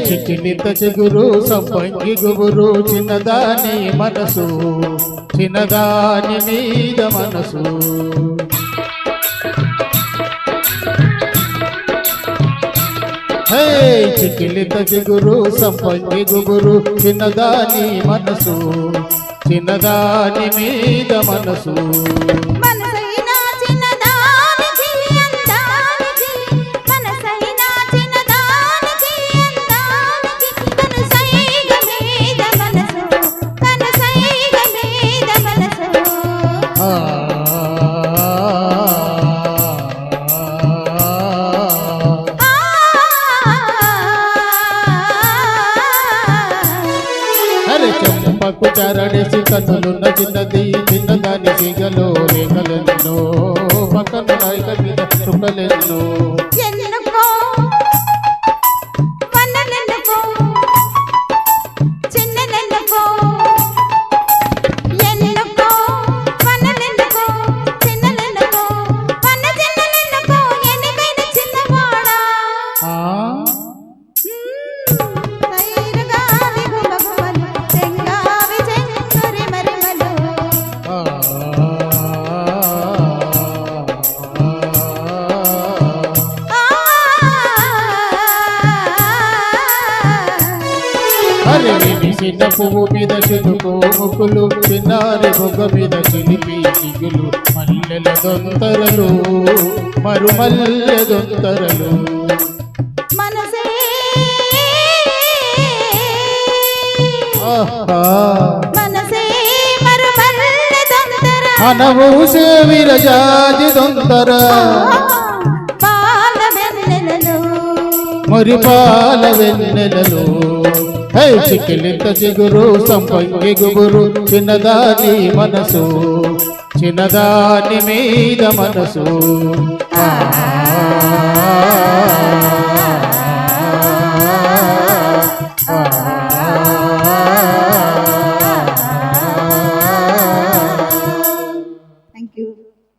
చిక్కిలిత చిగురు సంపంగి గుబురు చిన్నదాని మనసు చిన్నదాని మీద మనసు చిక్కిలిత చిగురు సంపంగి గుబురు చిన్నదాని మనసు చిన్నదాని మీద మనసు చెంపకు చరణేసి కన్నులున్న చిన్నది చిన్నదాని సిగలో రేఖలెన్నో పక్కన నాయక మీద చుక్కలెన్నో చిన్న పువ్వు మీద చిలుకో ముక్కులు చిన్నారి బొగ్గ మీద చిలిపి చిగులు మల్లెల దొంతరలు మరుమల్లె దొంతరలు అనవూసే విరజాజి దొంతర మరి పాల వెన్నెలలో చిక్కిలింత చిగురు సంపంగి గుబురు చిన్నదాని మనసు చిన్నదాని మీద మనసు